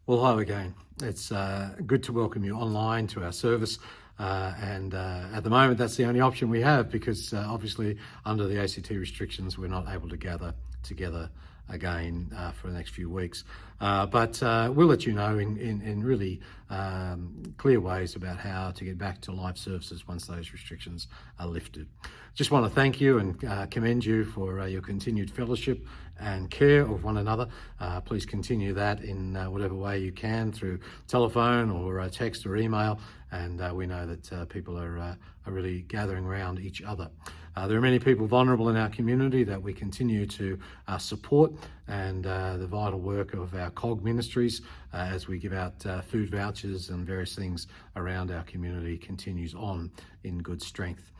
Well, hello again. It's good to welcome you online to our service. And at the moment, that's the only option we have because obviously under the ACT restrictions, we're not able to gather together again for the next few weeks. But we'll let you know in really clear ways about how to get back to live services once those restrictions are lifted. Just want to thank you and commend you for your continued fellowship and care of one another. Please continue that in whatever way you can through telephone or text or email. And we know that people are really gathering around each other. There are many people vulnerable in our community that we continue to support, and the vital work of our COG ministries as we give out food vouchers and various things around our community continues on in good strength.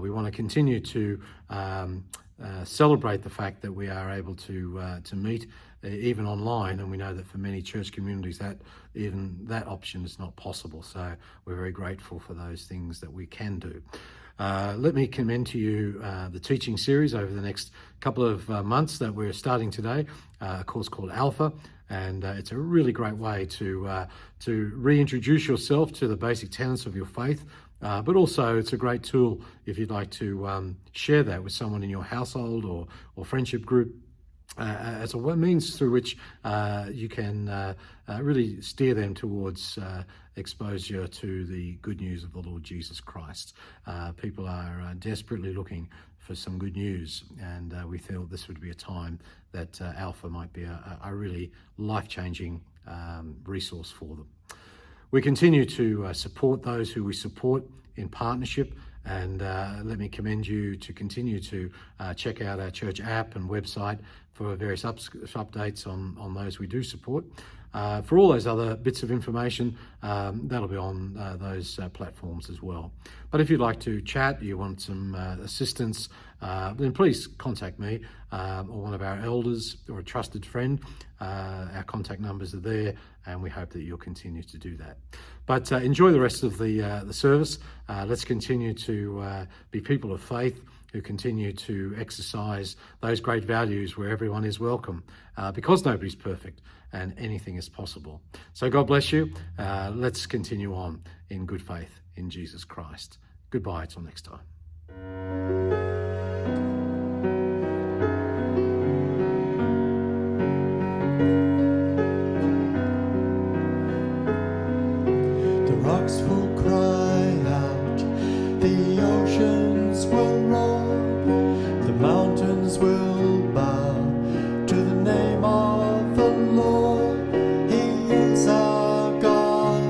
We want to continue to celebrate the fact that we are able to meet even online, and we know that for many church communities that even that option is not possible. So we're very grateful for those things that we can do. Let me commend to you the teaching series over the next couple of months that we're starting today, a course called Alpha, and it's a really great way to reintroduce yourself to the basic tenets of your faith. But also it's a great tool if you'd like to share that with someone in your household or friendship group as a means through which you can really steer them towards exposure to the good news of the Lord Jesus Christ. People are desperately looking for some good news, and we feel this would be a time that Alpha might be a really life-changing resource for them. We continue to support those who we support in partnership, and let me commend you to continue to check out our church app and website for various updates on those we do support. For all those other bits of information, that'll be on those platforms as well. But if you'd like to chat, you want some assistance, then please contact me or one of our elders or a trusted friend. Our contact numbers are there, and we hope that you'll continue to do that. But enjoy the rest of the service. Let's continue to be people of faith who continue to exercise those great values where everyone is welcome, because nobody's perfect and anything is possible. So God bless you. Let's continue on in good faith in Jesus Christ. Goodbye till next time. The rocks will cry out, the oceans will roar, the mountains will bow to the name of the Lord. He is our God,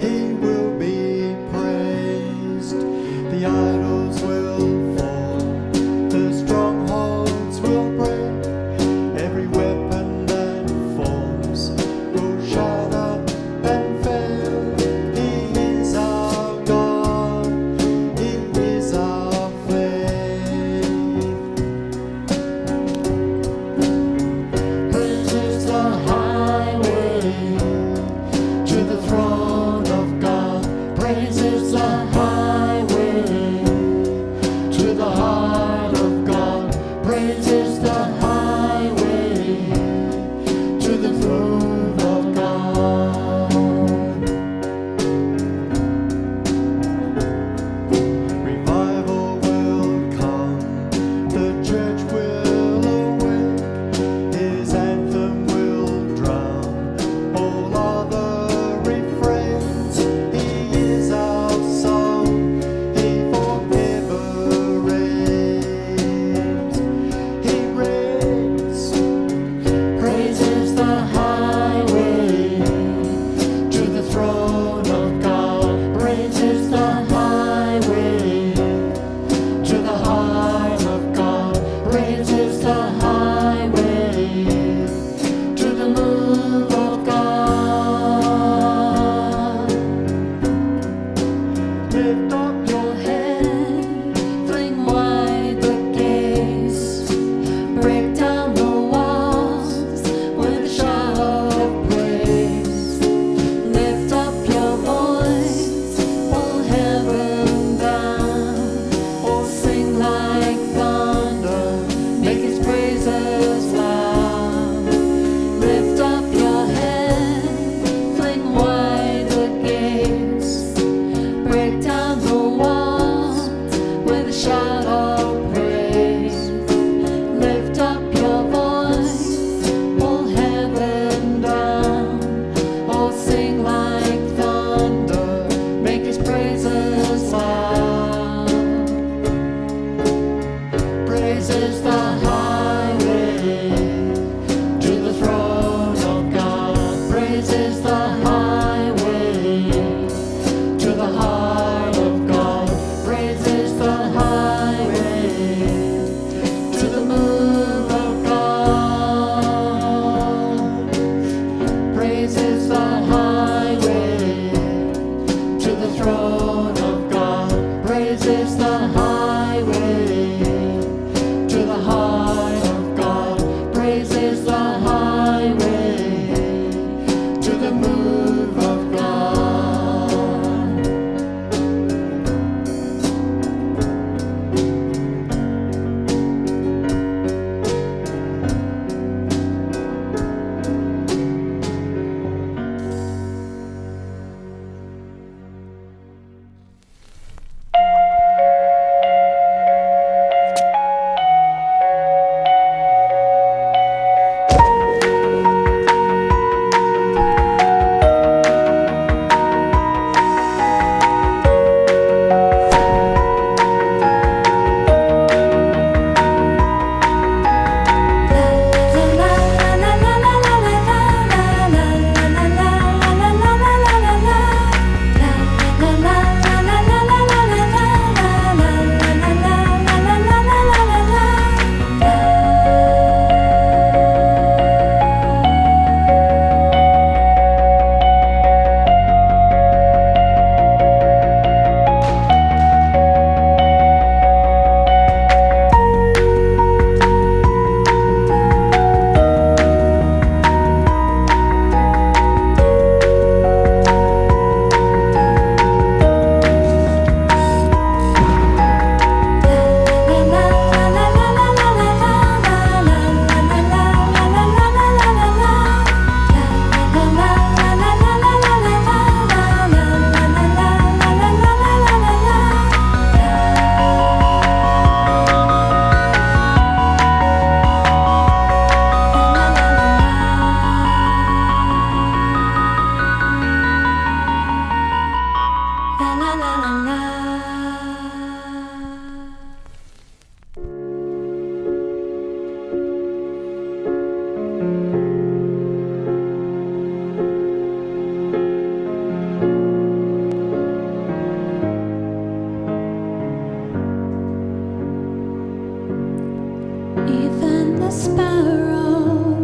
He will be praised. The idols will the throne of God. Praise is the highway to the height of God. Praise is the highway to the move of God. Even the sparrow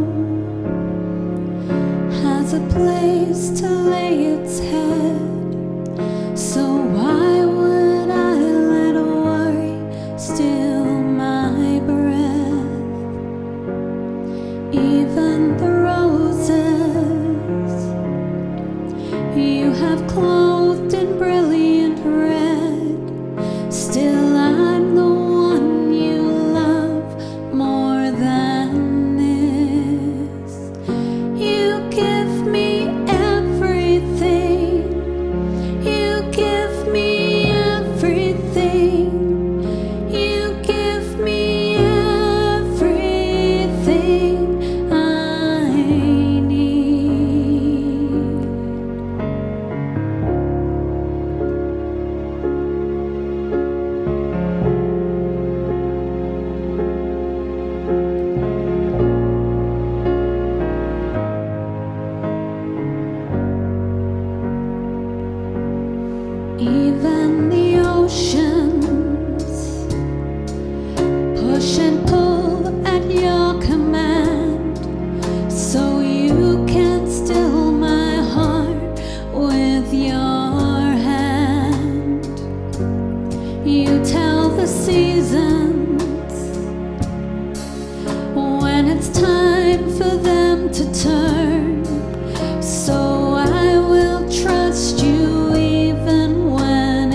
has a place to lay its head. So why would I let worry steal my breath? Even the roses you have clothed in brilliant red, still I'm the one you love more than this. You give me everything, you give me everything, you give me everything I need. Even the oceans push and pull at your command, so you can still my heart with your hand. You tell the seasons when it's time for them to turn, so I will trust you even when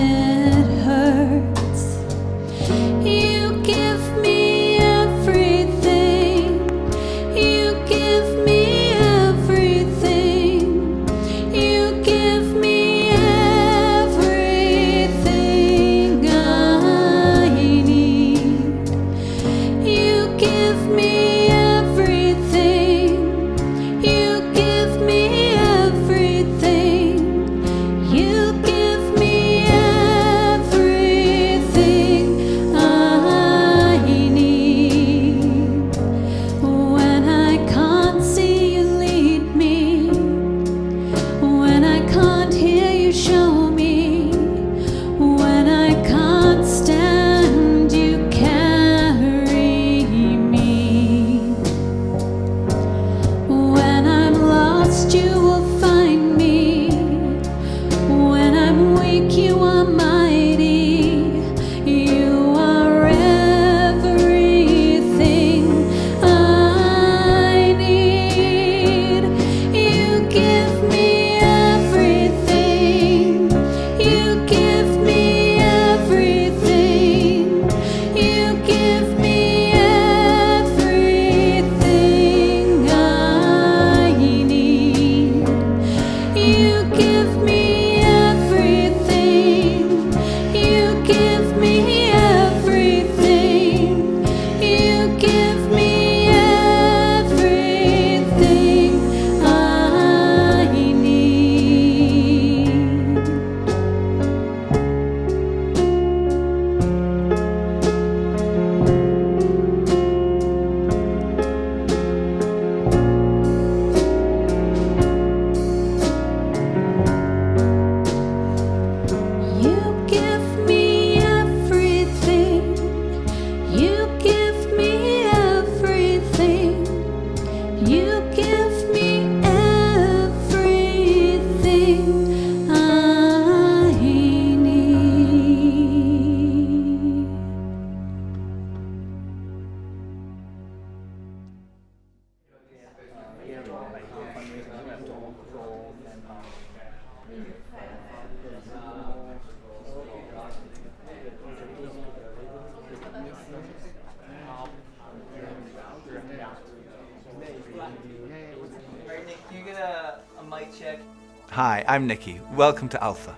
Hi, I'm Nikki. Welcome to Alpha.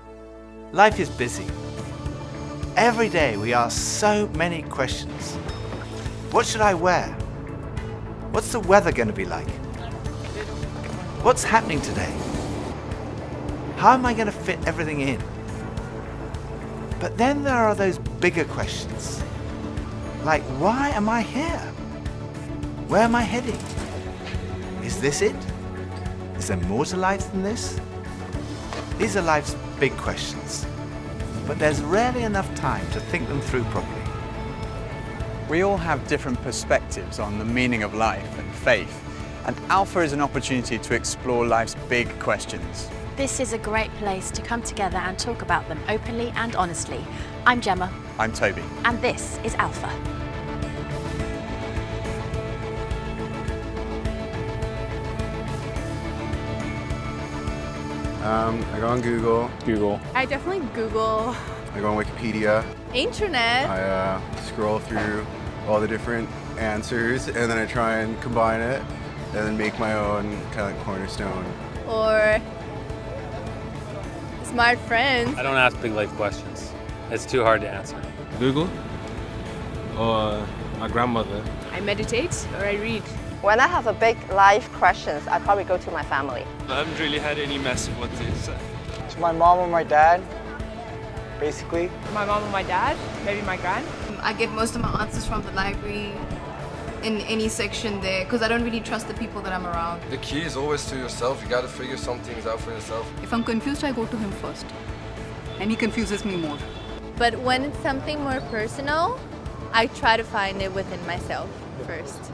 Life is busy. Every day we ask so many questions. What should I wear? What's the weather going to be like? What's happening today? How am I going to fit everything in? But then there are those bigger questions. Like, why am I here? Where am I heading? Is this it? Is there more to life than this? These are life's big questions, but there's rarely enough time to think them through properly. We all have different perspectives on the meaning of life and faith, and Alpha is an opportunity to explore life's big questions. This is a great place to come together and talk about them openly and honestly. I'm Gemma. I'm Toby. And this is Alpha. I go on Google. I definitely Google. I go on Wikipedia. Internet. I scroll through all the different answers and then I try and combine it and then make my own kind of like cornerstone. Or smart friends. I don't ask big life questions. It's too hard to answer. Google or my grandmother. I meditate or I read. When I have a big life questions, I probably go to my family. I haven't really had any mess of what to say. It's my mom or my dad, basically. My mom or my dad, maybe my grand. I get most of my answers from the library in any section there because I don't really trust the people that I'm around. The key is always to yourself. You got to figure some things out for yourself. If I'm confused, I go to him first. And he confuses me more. But when it's something more personal, I try to find it within myself first.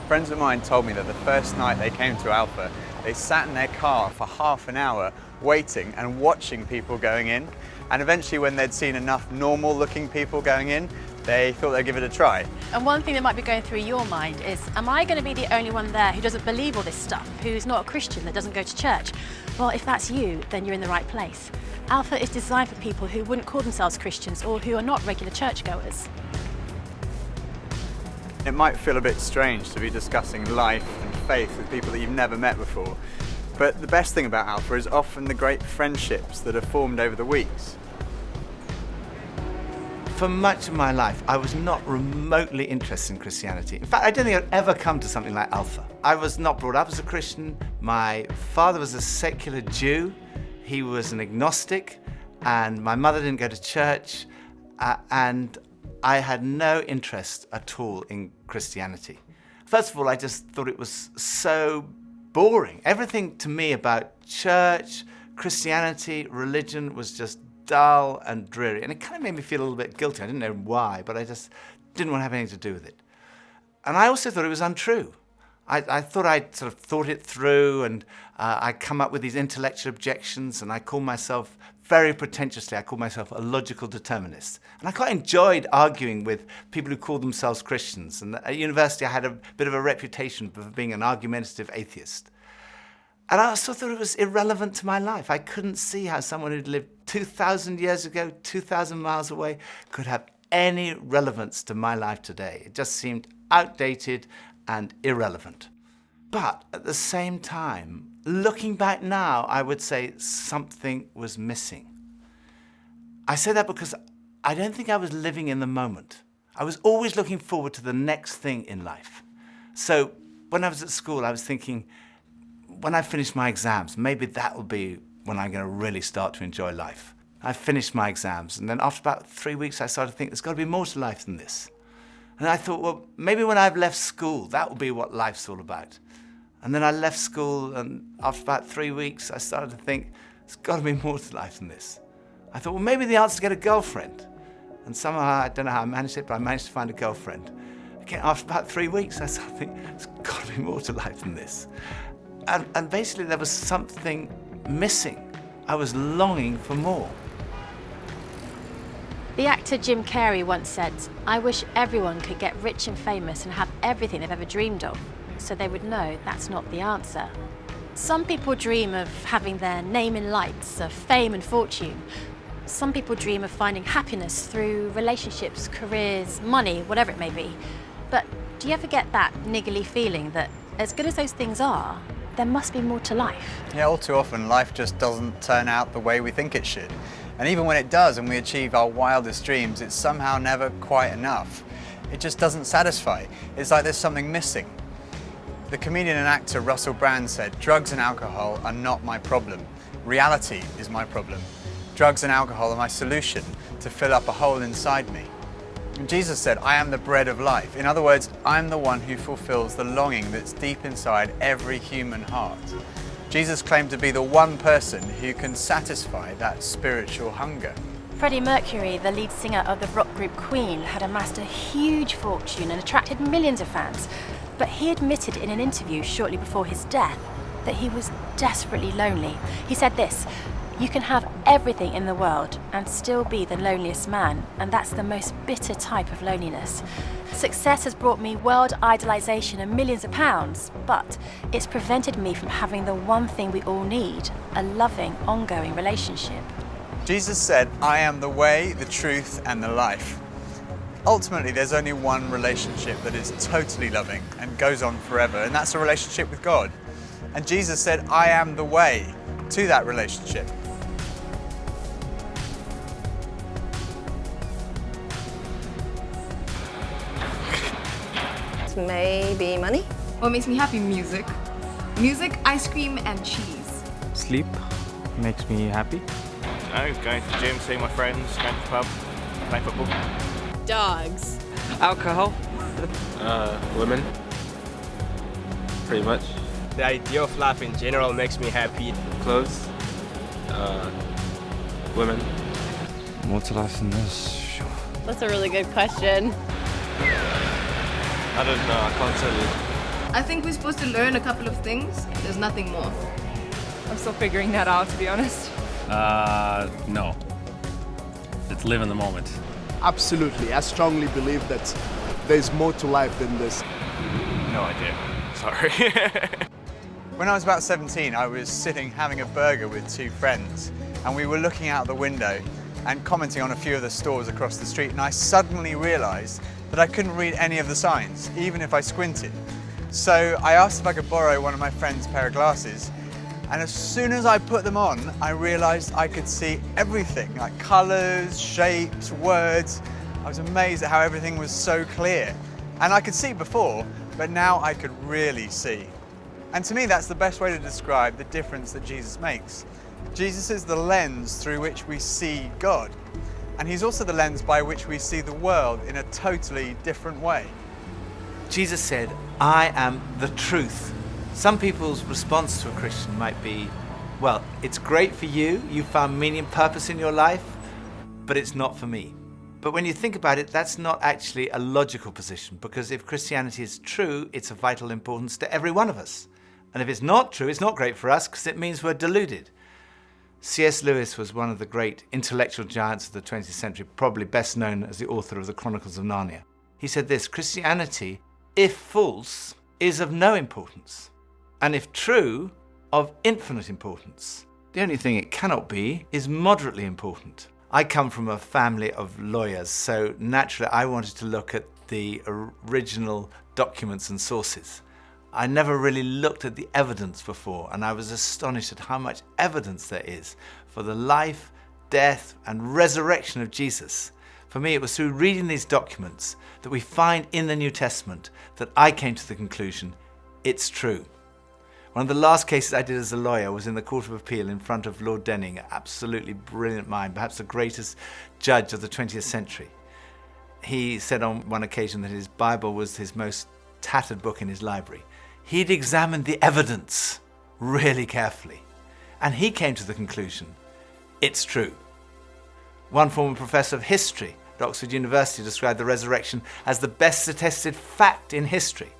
Friends of mine told me that the first night they came to Alpha, they sat in their car for half an hour waiting and watching people going in. And eventually when they'd seen enough normal looking people going in, they thought they'd give it a try. And one thing that might be going through your mind is, am I going to be the only one there who doesn't believe all this stuff, who's not a Christian, that doesn't go to church? Well, if that's you, then you're in the right place. Alpha is designed for people who wouldn't call themselves Christians or who are not regular churchgoers. It might feel a bit strange to be discussing life and faith with people that you've never met before, but the best thing about Alpha is often the great friendships that are formed over the weeks. For much of my life, I was not remotely interested in Christianity. In fact, I don't think I'd ever come to something like Alpha. I was not brought up as a Christian. My father was a secular Jew. He was an agnostic, and my mother didn't go to church, and I had no interest at all in Christianity. First of all, I just thought it was so boring. Everything to me about church, Christianity, religion was just dull and dreary. And it kind of made me feel a little bit guilty. I didn't know why, but I just didn't want to have anything to do with it. And I also thought it was untrue. I thought I'd sort of thought it through, and I'd come up with these intellectual objections, and I called myself, very pretentiously, I called myself a logical determinist. And I quite enjoyed arguing with people who called themselves Christians. And at university, I had a bit of a reputation for being an argumentative atheist. And I also thought it was irrelevant to my life. I couldn't see how someone who'd lived 2,000 years ago, 2,000 miles away, could have any relevance to my life today. It just seemed outdated and irrelevant. But at the same time, looking back now, I would say something was missing. I say that because I don't think I was living in the moment. I was always looking forward to the next thing in life. So when I was at school, I was thinking, when I finish my exams, maybe that will be when I'm going to really start to enjoy life. I finished my exams, and then after about 3 weeks, I started to think there's got to be more to life than this. And I thought, well, maybe when I've left school, that will be what life's all about. And then I left school, and after about 3 weeks, I started to think, there's got to be more to life than this. I thought, well, maybe the answer is to get a girlfriend. And somehow, I don't know how I managed it, but I managed to find a girlfriend. Again, after about 3 weeks, I started to think, there's got to be more to life than this. And basically, there was something missing. I was longing for more. The actor Jim Carrey once said, "I wish everyone could get rich and famous and have everything they've ever dreamed of, so they would know that's not the answer." Some people dream of having their name in lights, of fame and fortune. Some people dream of finding happiness through relationships, careers, money, whatever it may be. But do you ever get that niggly feeling that as good as those things are, there must be more to life. Yeah, all too often life just doesn't turn out the way we think it should. And even when it does and we achieve our wildest dreams, it's somehow never quite enough. It just doesn't satisfy. It's like there's something missing. The comedian and actor Russell Brand said, "Drugs and alcohol are not my problem. Reality is my problem. Drugs and alcohol are my solution to fill up a hole inside me." And Jesus said, "I am the bread of life." In other words, I'm the one who fulfills the longing that's deep inside every human heart. Jesus claimed to be the one person who can satisfy that spiritual hunger. Freddie Mercury, the lead singer of the rock group Queen, had amassed a huge fortune and attracted millions of fans. But he admitted in an interview shortly before his death that he was desperately lonely. He said this, "You can have everything in the world and still be the loneliest man, and that's the most bitter type of loneliness. Success has brought me world idolization and millions of pounds, but it's prevented me from having the one thing we all need, a loving, ongoing relationship." Jesus said, "I am the way, the truth, and the life." Ultimately, there's only one relationship that is totally loving and goes on forever, and that's a relationship with God. And Jesus said, "I am the way to that relationship." Maybe money? What makes me happy? Music. Music, ice cream, and cheese. Sleep makes me happy. Going to the gym, seeing my friends, going to the pub, playing football. Dogs. Alcohol. Women. Pretty much. The idea of life in general makes me happy. Clothes. Women. More to life than this? Sure. That's a really good question. I don't know, I can't tell you. I think we're supposed to learn a couple of things. There's nothing more. I'm still figuring that out, to be honest. No. Let's live in the moment. Absolutely. I strongly believe that there's more to life than this. No idea. Sorry. When I was about 17, I was sitting having a burger with two friends, and we were looking out the window and commenting on a few of the stores across the street, and I suddenly realized that I couldn't read any of the signs, even if I squinted. So I asked if I could borrow one of my friend's pair of glasses, and as soon as I put them on, I realized I could see everything, like colors, shapes, words. I was amazed at how everything was so clear. And I could see before, but now I could really see. And to me, that's the best way to describe the difference that Jesus makes. Jesus is the lens through which we see God. And he's also the lens by which we see the world in a totally different way. Jesus said, "I am the truth." Some people's response to a Christian might be, well, it's great for you, you found meaning and purpose in your life, but it's not for me. But when you think about it, that's not actually a logical position, because if Christianity is true, it's of vital importance to every one of us. And if it's not true, it's not great for us, because it means we're deluded. C.S. Lewis was one of the great intellectual giants of the 20th century, probably best known as the author of the Chronicles of Narnia. He said this, "Christianity, if false, is of no importance, and if true, of infinite importance. The only thing it cannot be is moderately important." I come from a family of lawyers, so naturally I wanted to look at the original documents and sources. I never really looked at the evidence before, and I was astonished at how much evidence there is for the life, death, and resurrection of Jesus. For me, it was through reading these documents that we find in the New Testament that I came to the conclusion, it's true. One of the last cases I did as a lawyer was in the Court of Appeal in front of Lord Denning, an absolutely brilliant mind, perhaps the greatest judge of the 20th century. He said on one occasion that his Bible was his most tattered book in his library. He'd examined the evidence really carefully, and he came to the conclusion, it's true. One former professor of history at Oxford University described the resurrection as the best attested fact in history.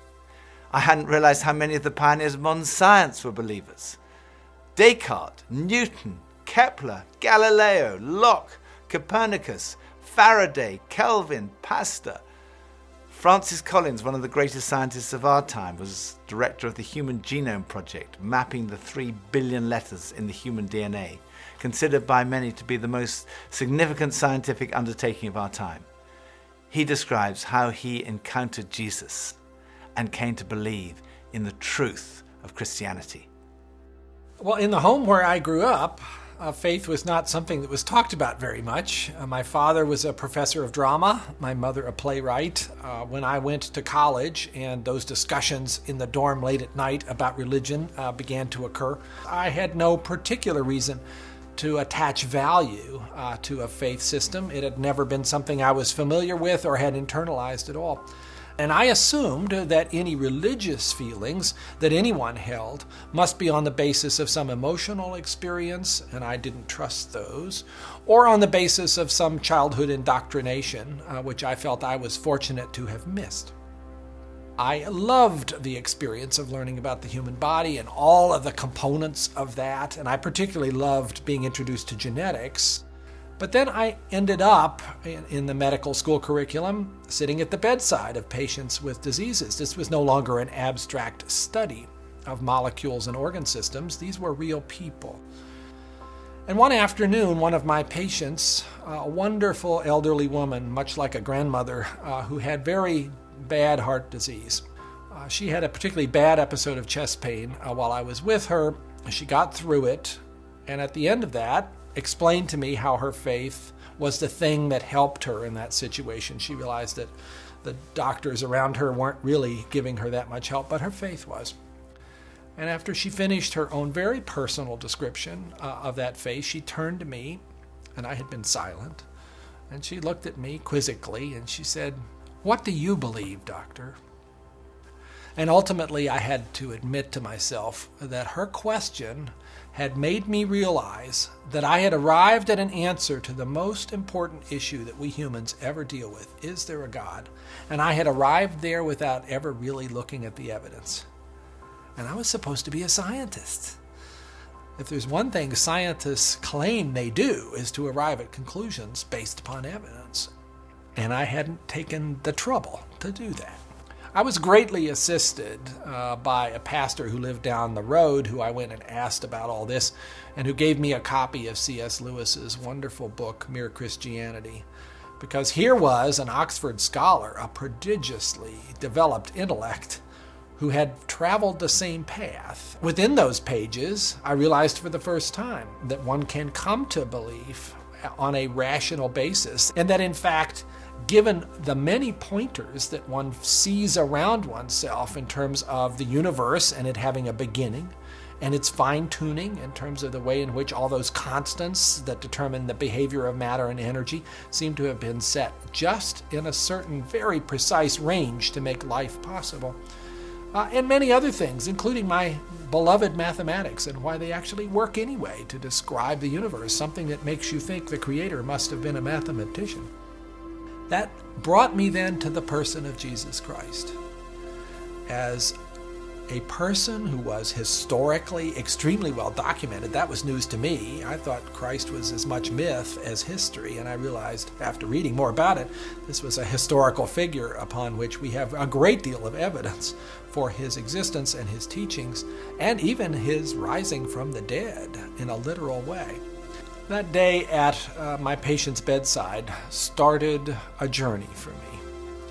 I hadn't realized how many of the pioneers of modern science were believers. Descartes, Newton, Kepler, Galileo, Locke, Copernicus, Faraday, Kelvin, Pasteur. Francis Collins, one of the greatest scientists of our time, was director of the Human Genome Project, mapping the 3 billion letters in the human DNA, considered by many to be the most significant scientific undertaking of our time. He describes how he encountered Jesus and came to believe in the truth of Christianity? Well, in the home where I grew up, faith was not something that was talked about very much. My father was a professor of drama, my mother a playwright. When I went to college and those discussions in the dorm late at night about religion began to occur, I had no particular reason to attach value to a faith system. It had never been something I was familiar with or had internalized at all. And I assumed that any religious feelings that anyone held must be on the basis of some emotional experience, and I didn't trust those, or on the basis of some childhood indoctrination, which I felt I was fortunate to have missed. I loved the experience of learning about the human body and all of the components of that, and I particularly loved being introduced to genetics. But then I ended up in the medical school curriculum sitting at the bedside of patients with diseases. This was no longer an abstract study of molecules and organ systems. These were real people. And one afternoon, one of my patients, a wonderful elderly woman, much like a grandmother, who had very bad heart disease. She had a particularly bad episode of chest pain while I was with her. She got through it, and at the end of that, explained to me how her faith was the thing that helped her in that situation. She realized that the doctors around her weren't really giving her that much help, but her faith was. And after she finished her own very personal description of that faith, she turned to me, and I had been silent, and she looked at me quizzically, and she said, "What do you believe, doctor?" And ultimately, I had to admit to myself that her question had made me realize that I had arrived at an answer to the most important issue that we humans ever deal with. Is there a God? And I had arrived there without ever really looking at the evidence. And I was supposed to be a scientist. If there's one thing scientists claim they do is to arrive at conclusions based upon evidence. And I hadn't taken the trouble to do that. I was greatly assisted by a pastor who lived down the road, who I went and asked about all this, and who gave me a copy of C.S. Lewis's wonderful book, Mere Christianity. Because here was an Oxford scholar, a prodigiously developed intellect, who had traveled the same path. Within those pages, I realized for the first time that one can come to belief on a rational basis, and that in fact, given the many pointers that one sees around oneself in terms of the universe and it having a beginning, and its fine-tuning in terms of the way in which all those constants that determine the behavior of matter and energy seem to have been set just in a certain very precise range to make life possible. And many other things, including my beloved mathematics and why they actually work anyway to describe the universe, something that makes you think the Creator must have been a mathematician. That brought me then to the person of Jesus Christ as a person who was historically extremely well documented. That was news to me. I thought Christ was as much myth as history, and I realized after reading more about it, this was a historical figure upon which we have a great deal of evidence for his existence and his teachings, and even his rising from the dead in a literal way. That day at my patient's bedside started a journey for me.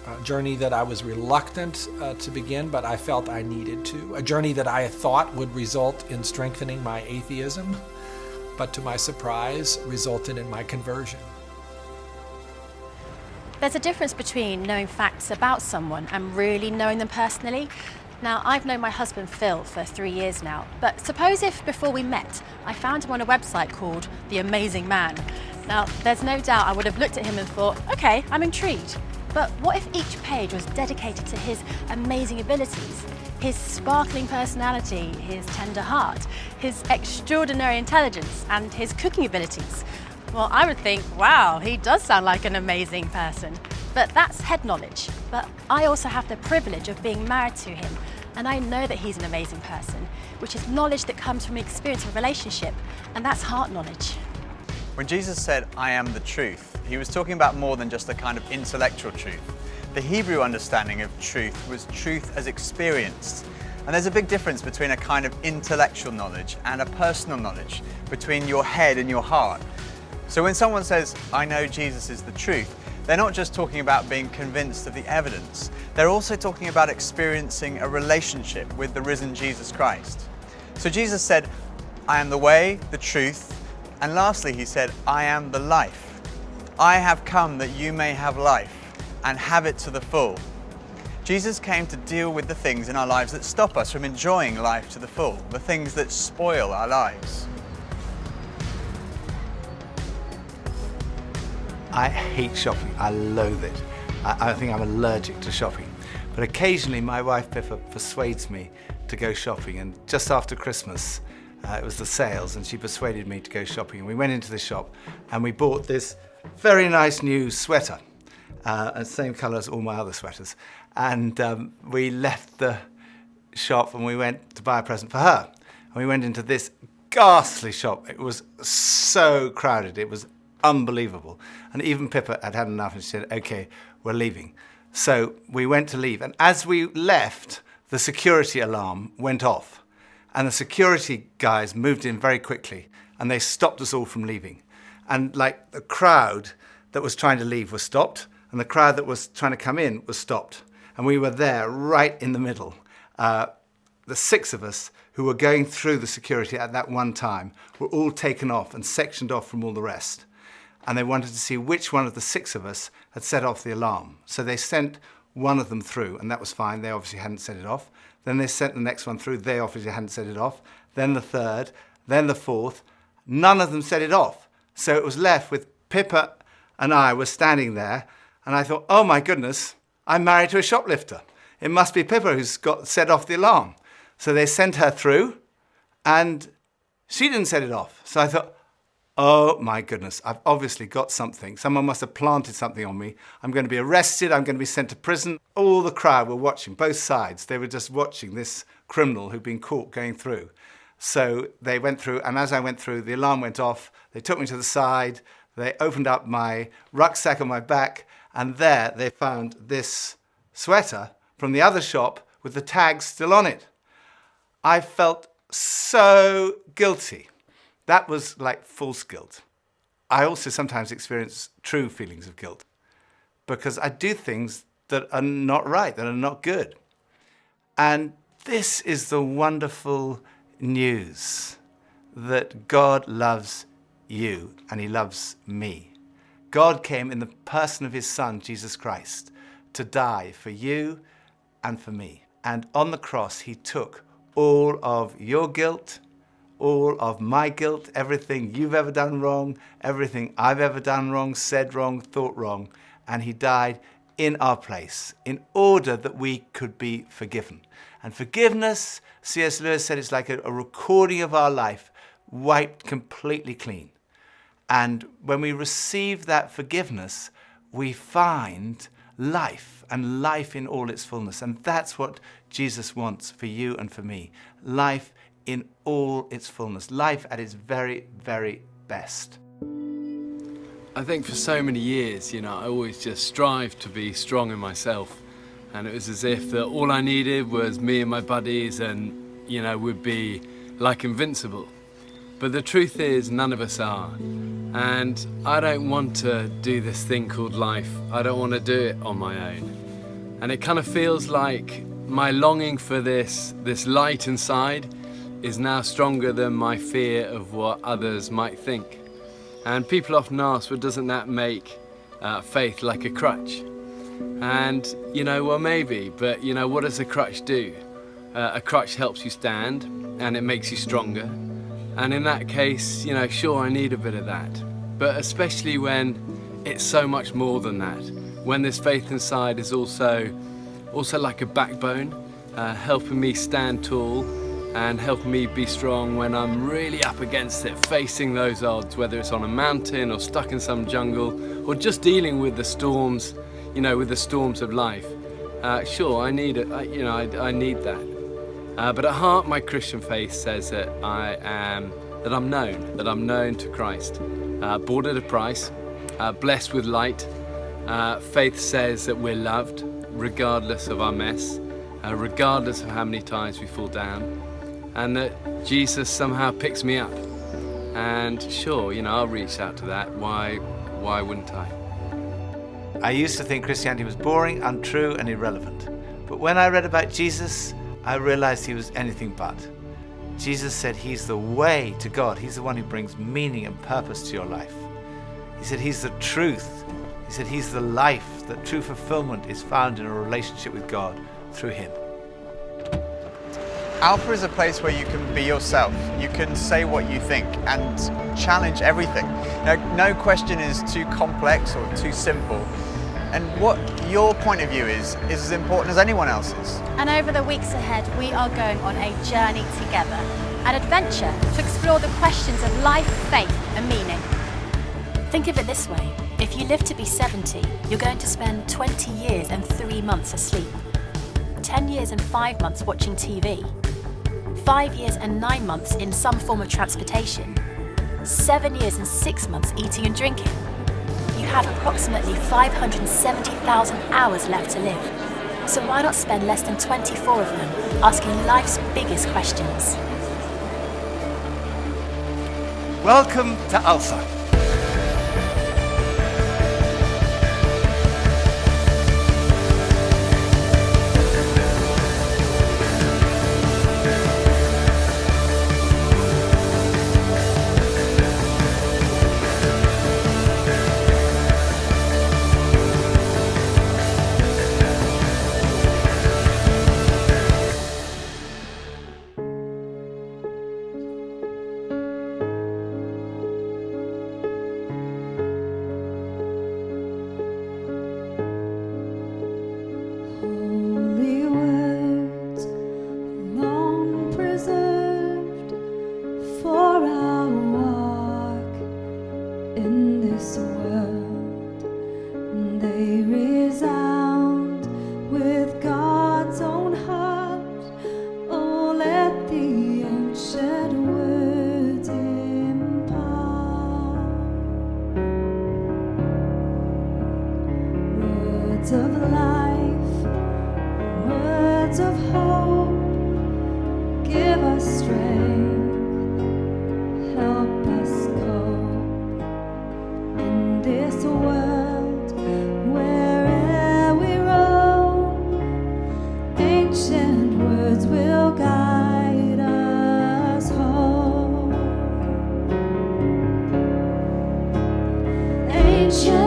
A journey that I was reluctant to begin, but I felt I needed to. A journey that I thought would result in strengthening my atheism, but to my surprise, resulted in my conversion. There's a difference between knowing facts about someone and really knowing them personally. Now, I've known my husband Phil for 3 years now, but suppose if before we met, I found him on a website called The Amazing Man. Now, there's no doubt I would have looked at him and thought, okay, I'm intrigued. But what if each page was dedicated to his amazing abilities, his sparkling personality, his tender heart, his extraordinary intelligence, and his cooking abilities? Well, I would think, wow, he does sound like an amazing person. But that's head knowledge. But I also have the privilege of being married to him, and I know that he's an amazing person, which is knowledge that comes from experience of a relationship, and that's heart knowledge. When Jesus said, "I am the truth," he was talking about more than just a kind of intellectual truth. The Hebrew understanding of truth was truth as experienced. And there's a big difference between a kind of intellectual knowledge and a personal knowledge, between your head and your heart. So when someone says, "I know Jesus is the truth," they're not just talking about being convinced of the evidence, they're also talking about experiencing a relationship with the risen Jesus Christ. So Jesus said, I am the way, the truth, and lastly he said, I am the life. I have come that you may have life and have it to the full. Jesus came to deal with the things in our lives that stop us from enjoying life to the full, the things that spoil our lives. I hate shopping. I loathe it. I think I'm allergic to shopping. But occasionally my wife Pippa persuades me to go shopping, and just after Christmas it was the sales and she persuaded me to go shopping. And we went into the shop and we bought this very nice new sweater, same colour as all my other sweaters. And we left the shop and we went to buy a present for her. And we went into this ghastly shop. It was so crowded, it was unbelievable. And even Pippa had had enough and she said, okay, we're leaving. So we went to leave. And as we left, the security alarm went off. And the security guys moved in very quickly and they stopped us all from leaving. And like the crowd that was trying to leave was stopped and the crowd that was trying to come in was stopped. And we were there right in the middle. The 6 of us who were going through the security at that one time were all taken off and sectioned off from all the rest. And they wanted to see which one of the 6 of us had set off the alarm. So they sent one of them through, and that was fine. They obviously hadn't set it off. Then they sent the next one through. They obviously hadn't set it off. Then the 3rd, then the 4th. None of them set it off. So it was left with Pippa and I were standing there, and I thought, oh my goodness, I'm married to a shoplifter. It must be Pippa who's got set off the alarm. So they sent her through, and she didn't set it off. So I thought, oh my goodness, I've obviously got something. Someone must have planted something on me. I'm going to be arrested. I'm going to be sent to prison. All the crowd were watching, both sides. They were just watching this criminal who'd been caught going through. So they went through, and as I went through, the alarm went off. They took me to the side. They opened up my rucksack on my back, and there they found this sweater from the other shop with the tags still on it. I felt so guilty. That was like false guilt. I also sometimes experience true feelings of guilt because I do things that are not right, that are not good. And this is the wonderful news that God loves you and he loves me. God came in the person of his Son, Jesus Christ, to die for you and for me. And on the cross, he took all of your guilt, all of my guilt, everything you've ever done wrong, everything I've ever done wrong, said wrong, thought wrong, and he died in our place in order that we could be forgiven. And forgiveness, C.S. Lewis said, it's like a recording of our life wiped completely clean. And when we receive that forgiveness, we find life, and life in all its fullness. And that's what Jesus wants for you and for me. Life in all its fullness. Life at its very, very best. I think for so many years, I always just strived to be strong in myself. And it was as if that all I needed was me and my buddies and, we'd be like invincible. But the truth is, none of us are. And I don't want to do this thing called life. I don't want to do it on my own. And it kind of feels like my longing for this light inside is now stronger than my fear of what others might think. And people often ask, well, doesn't that make faith like a crutch? And, well, maybe, but, what does a crutch do? A crutch helps you stand and it makes you stronger. And in that case, sure, I need a bit of that. But especially when it's so much more than that. When this faith inside is also like a backbone, helping me stand tall and helping me be strong when I'm really up against it, facing those odds, whether it's on a mountain or stuck in some jungle or just dealing with the storms, with the storms of life. Sure, I need it, I need that. But at heart, my Christian faith says that I'm known to Christ. Bought at a price, blessed with light. Faith says that we're loved, regardless of our mess, regardless of how many times we fall down, and that Jesus somehow picks me up. And sure, I'll reach out to that. Why wouldn't I? I used to think Christianity was boring, untrue, and irrelevant. But when I read about Jesus, I realized he was anything but. Jesus said he's the way to God. He's the one who brings meaning and purpose to your life. He said he's the truth. He said he's the life, that true fulfillment is found in a relationship with God through him. Alpha is a place where you can be yourself. You can say what you think and challenge everything. No question is too complex or too simple. And what your point of view is as important as anyone else's. And over the weeks ahead, we are going on a journey together, an adventure to explore the questions of life, faith and meaning. Think of it this way. If you live to be 70, you're going to spend 20 years and 3 months asleep, 10 years and 5 months watching TV, 5 years and 9 months in some form of transportation, 7 years and 6 months eating and drinking. You have approximately 570,000 hours left to live. So why not spend less than 24 of them asking life's biggest questions? Welcome to Alpha. Of life, words of hope, give us strength, help us cope in this world where'er we roam. Ancient words will guide us home. Ancient